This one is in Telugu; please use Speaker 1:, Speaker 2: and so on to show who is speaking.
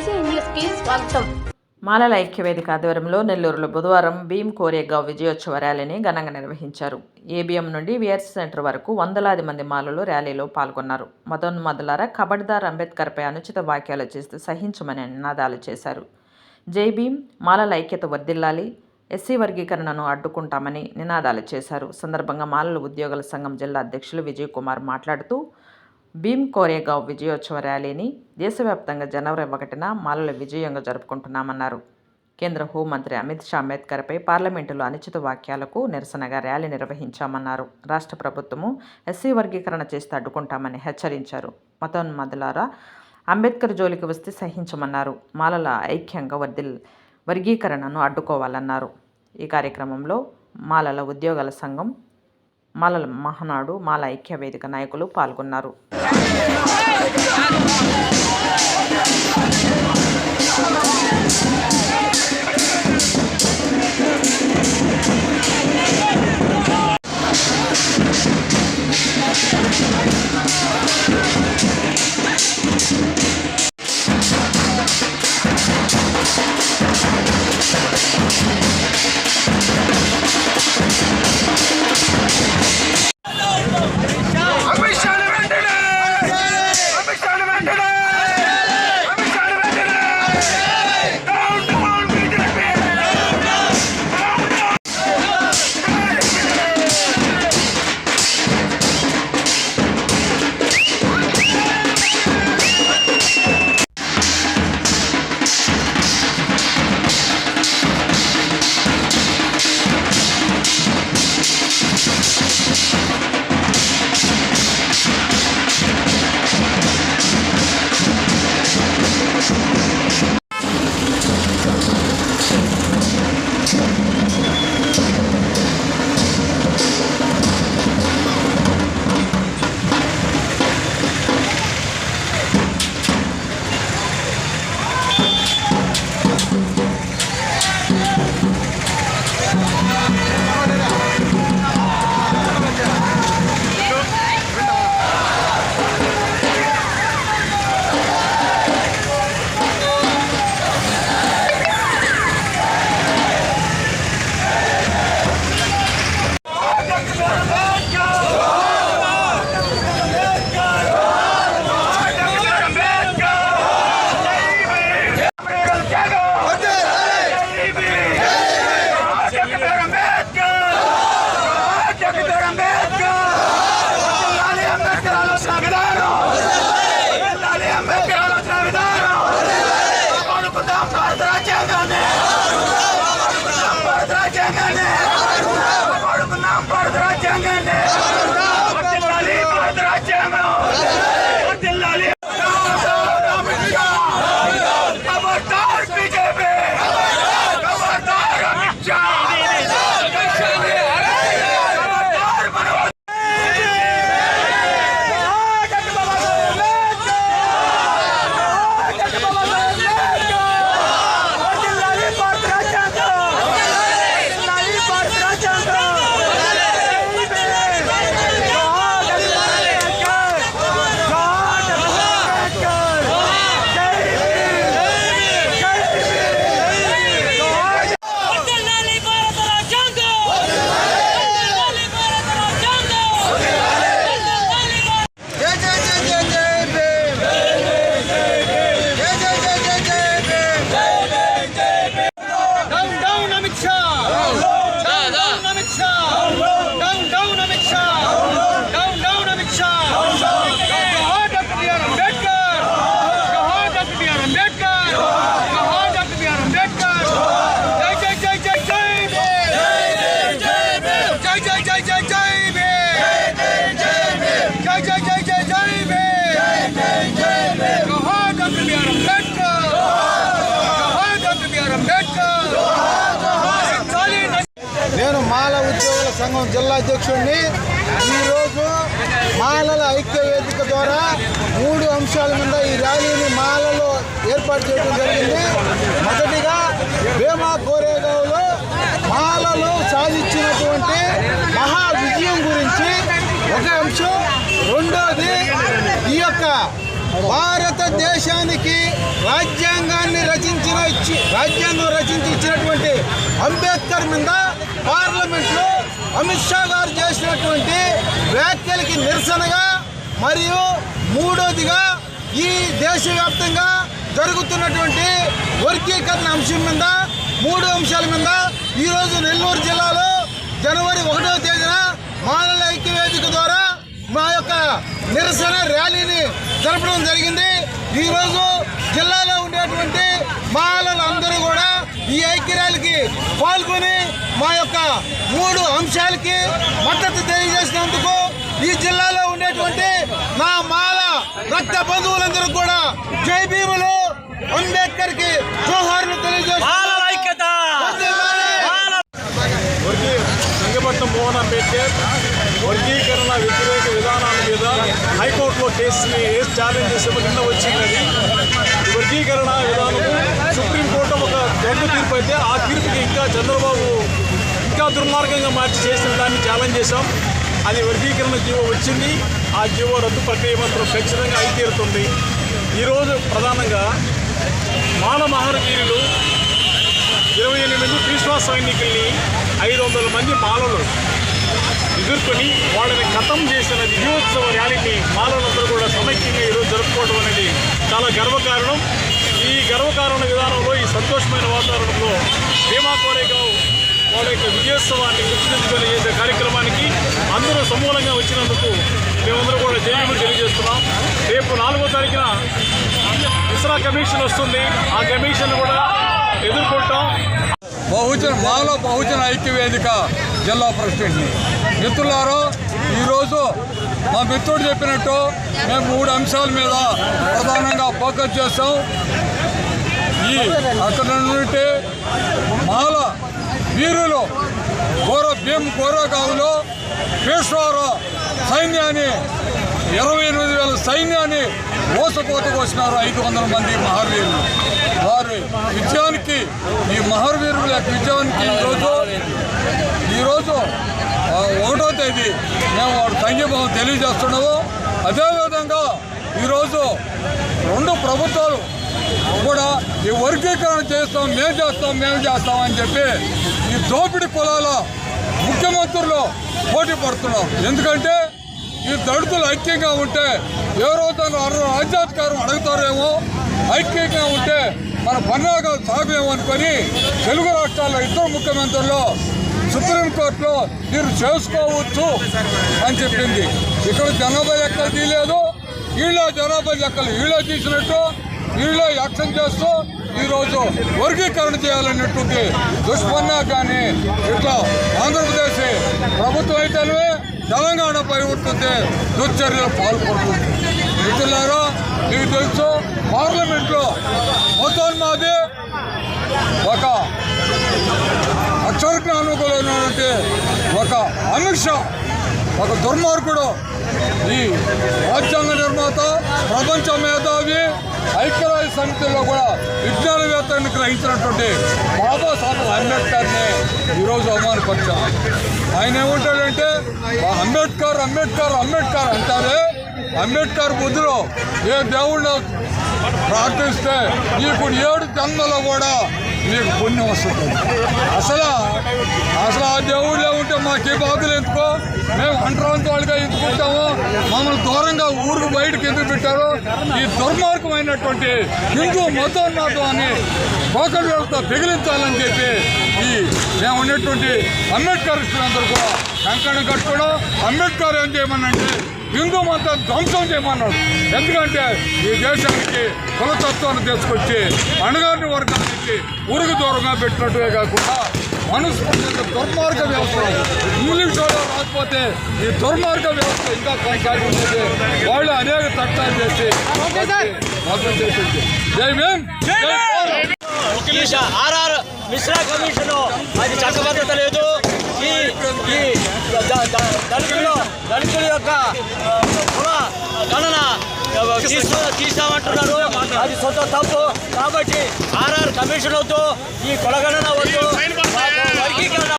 Speaker 1: బీసీ న్యూస్కి స్వాగతం.
Speaker 2: మాలల ఐక్యవేదిక ఆధ్వర్యంలో నెల్లూరులో బుధవారం భీమ్ కోరేగావ్ విజయోత్సవ ర్యాలీని ఘనంగా నిర్వహించారు. ఏబిఎం నుండి విఆర్సీ సెంటర్ వరకు వందలాది మంది మాలలు ర్యాలీలో పాల్గొన్నారు. మతోన్మాదులారా ఖబర్దార్ అంబేద్కర్పై అనుచిత వ్యాఖ్యలు చేస్తూ సహించమని నినాదాలు చేశారు. జై భీమ్, మాలల ఐక్యత వర్ధిల్లాలి, ఎస్సీ వర్గీకరణను అడ్డుకుంటామని నినాదాలు చేశారు. సందర్భంగా మాలల ఉద్యోగుల సంఘం జిల్లా అధ్యక్షులు విజయ్ కుమార్ మాట్లాడుతూ భీమ్ కోరేగావ్ విజయోత్సవ ర్యాలీని దేశవ్యాప్తంగా జనవరి 1న మాలల విజయంగా జరుపుకుంటున్నామన్నారు. కేంద్ర హోంమంత్రి అమిత్ షా అంబేద్కర్పై పార్లమెంటులో అనుచిత వ్యాఖ్యలకు నిరసనగా ర్యాలీ నిర్వహించామన్నారు. రాష్ట్ర ప్రభుత్వము ఎస్సీ వర్గీకరణ చేస్తే అడ్డుకుంటామని హెచ్చరించారు. మతోన్మాదులారా అంబేద్కర్ జోలికి వస్తే సహించమన్నారు. మాలల ఐక్యంగా వర్గీకరణను అడ్డుకోవాలన్నారు. ఈ కార్యక్రమంలో మాలల ఉద్యోగుల సంఘం, మాలల మహానాడు, మాల ఐక్య వేదిక నాయకులు పాల్గొన్నారు.
Speaker 3: నేను మాల ఉద్యోగుల సంఘం జిల్లా అధ్యక్షుడిని. ఈరోజు మాలల ఐక్య వేదిక ద్వారా 3 అంశాల మీద ఈ ర్యాలీని మాలలో ఏర్పాటు చేయడం జరిగింది. మొదటిగా భీమ్ కోరేగావ్లో మాలలు సాధించినటువంటి మహా విజయం గురించి ఒక అంశం. రెండోది ఈ యొక్క భారతదేశానికి రాజ్యాంగం రచించి ఇచ్చినటువంటి అంబేద్కర్ మీద పార్లమెంట్లో అమిత్ షా గారు చేసినటువంటి వ్యాఖ్యలకి నిరసనగా, మరియు మూడోదిగా ఈ దేశవ్యాప్తంగా జరుగుతున్నటువంటి వర్గీకరణ అంశం మీద 3 అంశాల మీద ఈరోజు నెల్లూరు జిల్లాలో జనవరి 1వ తేదీన మాలల ఐక్యవేదిక ద్వారా మా యొక్క నిరసన ర్యాలీని జరపడం జరిగింది. ఈరోజు జిల్లాలో ఉండేటువంటి మాలలందరూ కూడా ఈ ఐక్య ర్యాలీకి పాల్గొని మా యొక్క 3 అంశాలకి మద్దతు తెలియజేసినందుకు ఈ జిల్లాలో ఉండేటువంటి నా మాల రక్త బంధువులందరూ కూడా జై భీములు, అంబేద్కర్ కి జోహార్లు తెలియజేస్తున్నారు.
Speaker 1: సంగపట్నం మోహన్ అంబేద్కర్ వర్గీకరణ వ్యతిరేక విధానాల మీద హైకోర్టులో కేసుని ఛాలెంజ్ చేసేమో నిన్న వచ్చింది. వర్గీకరణ విధానము సుప్రీంకోర్టు ఒక దొంగ తీర్పు అయితే ఆ తీర్పుకి ఇంకా చంద్రబాబు ఇంకా దుర్మార్గంగా మార్చి చేసిన దాన్ని ఛాలెంజ్ చేశాం. అది వర్గీకరణ జీవో వచ్చింది. ఆ జీవో రద్దు ప్రక్రియ మాత్రం ఖచ్చితంగా అయి తీరుతుంది. ఈరోజు ప్రధానంగా మాల మహరవీరులు 28 విశ్వాస సైనికుల్ని 500 మంది మాలలు ఎదుర్కొని వాళ్ళని ఖతం చేసిన విజయోత్సవ ర్యాలీని మాలలందరూ కూడా సమైక్యంగా ఈరోజు జరుపుకోవడం అనేది చాలా గర్వకారణం. ఈ గర్వకారణ విధానంలో, ఈ సంతోషమైన వాతావరణంలో భీమా కోరేగావ్ వాళ్ళ యొక్క విజయోత్సవాన్ని గుర్తించుకొని చేసే కార్యక్రమానికి అందరూ సమూలంగా వచ్చినందుకు మేమందరూ కూడా జైలు తెలియజేస్తున్నాం. రేపు 4వ తారీఖున ఇస్రా కమిషన్ వస్తుంది. ఆ కమిషన్ కూడా ఎదుర్కొంటాం.
Speaker 4: మాల బహుజన ఐక్యవేదిక జిల్లా ప్రెసిడెంట్ని. మిత్రులారా, ఈరోజు మా మిత్రుడు చెప్పినట్టు మేము 3 అంశాల మీద ప్రధానంగా ఫోకస్ చేస్తాం. అక్కడ నుండి మాల వీరులు భీమ్ కోరేగావ్లో పేష్వారా సైన్యాన్ని 28,000 సైన్యాన్ని మోసపోతకు వచ్చినారు 500 మంది మహావీరులు. వారి విజయానికి, ఈ మహావీరుల యొక్క విజయానికి ఈరోజు 1వ తేదీ మేము సంఘీభావం తెలియజేస్తున్నాము. అదేవిధంగా ఈరోజు 2 ప్రభుత్వాలు కూడా ఈ వర్గీకరణ చేస్తాం, మేము చేస్తాం అని చెప్పి ఈ దోపిడీ కులాల ముఖ్యమంత్రులు పోటీ పడుతున్నారు. ఎందుకంటే ఈ దళితులు ఐక్యంగా ఉంటే ఏ రోజు రాజ్యాధికారం అడుగుతారేమో, ఐక్యంగా ఉంటే మన పన్నాగాలు సాగేమో అనుకొని తెలుగు రాష్ట్రాల్లో 2 ముఖ్యమంత్రులు సుప్రీంకోర్టులో మీరు చేసుకోవచ్చు అని చెప్పింది. ఇక్కడ జనాభా లెక్కలు తీయలేదు, వీళ్ళ జనాభా లెక్కలు వీళ్ళే తీసినట్టు వీళ్ళే యాక్షన్ చేస్తూ ఈరోజు వర్గీకరణ చేయాలన్నటువంటి దుష్పన్నాగాన్ని ఇట్లా ఆంధ్రప్రదేశ్ ప్రభుత్వం అయితేనే తెలంగాణ పైవుతుంది దుశ్చర్యలు పాల్పడుతుంది. మిత్రులారా, మీకు తెలుసు పార్లమెంట్లో మతోన్మాది ఒక అక్షర జ్ఞానుకులైనటువంటి ఒక అమిత్ షా, ఒక దుర్మార్గుడు, ఈ రాజ్యాంగ నిర్మాత, ప్రపంచ మేధావి, ఐక్యరాజ్య సమితిలో కూడా విజ్ఞానవేత్తని గ్రహించినటువంటి బాబాసాహెబ్ అంబేద్కర్ని ఈరోజు అవమానపరిచాం. ఆయన ఏమంటాడంటే అంబేద్కర్ అంటారే, అంబేద్కర్ బుద్ధిలో ఏ దేవుడిని ప్రార్థిస్తే నీకు 7 జన్మలో కూడా మీకు పుణ్యం వస్తుంది. అసలు ఆ దేవుళ్ళే ఉంటే మాకు ఏ బాధలు ఎందుకో, మేము అంటరాంత వాళ్ళుగా ఎందుకుంటాము, మమ్మల్ని దూరంగా ఊరికి బయటకు ఎందుకు పెట్టారో, ఈ దుర్మార్గమైనటువంటి హిందూ మతోన్మాదాన్ని పోకల వ్యవస్థ పిగిలించాలని చెప్పి మేము ఉన్నటువంటి అంబేద్కరిస్టులందరూ కూడా కంకణం కట్టుకోవడం. అంబేద్కర్ ఏం చేయమనంటే హిందూ మతాన్ని ధ్వంసం చేయమన్నాడు. ఎందుకంటే ఈ దేశానికి కులతత్వాన్ని తీసుకొచ్చి అణగారిన వర్గానికి ఉరుగు దూరంగా పెట్టినట్టుగా కాకుండా మనస్ఫూర్తిగా దుర్మార్గ వ్యవస్థ, ఇంగ్లీష్ వాళ్ళు రాకపోతే ఈ దుర్మార్గ వ్యవస్థ ఇంకా కొనసాగి ఉండేది. వాళ్ళు అనేక చట్టాలు చేసి మద్దతు చేసింది. జై భీమ్,
Speaker 5: ఆర్ఆర్ మిశ్రా కమిషన్ అది చట్టబద్ధత లేదు. ఈ దళితుల యొక్క కుల గణన తీస్తామంటున్నారు. అది సొంత తప్పు. కాబట్టి ఆర్ఆర్ కమిషన్ వద్దు, ఈ కులగణన వద్దు, వర్గీకరణ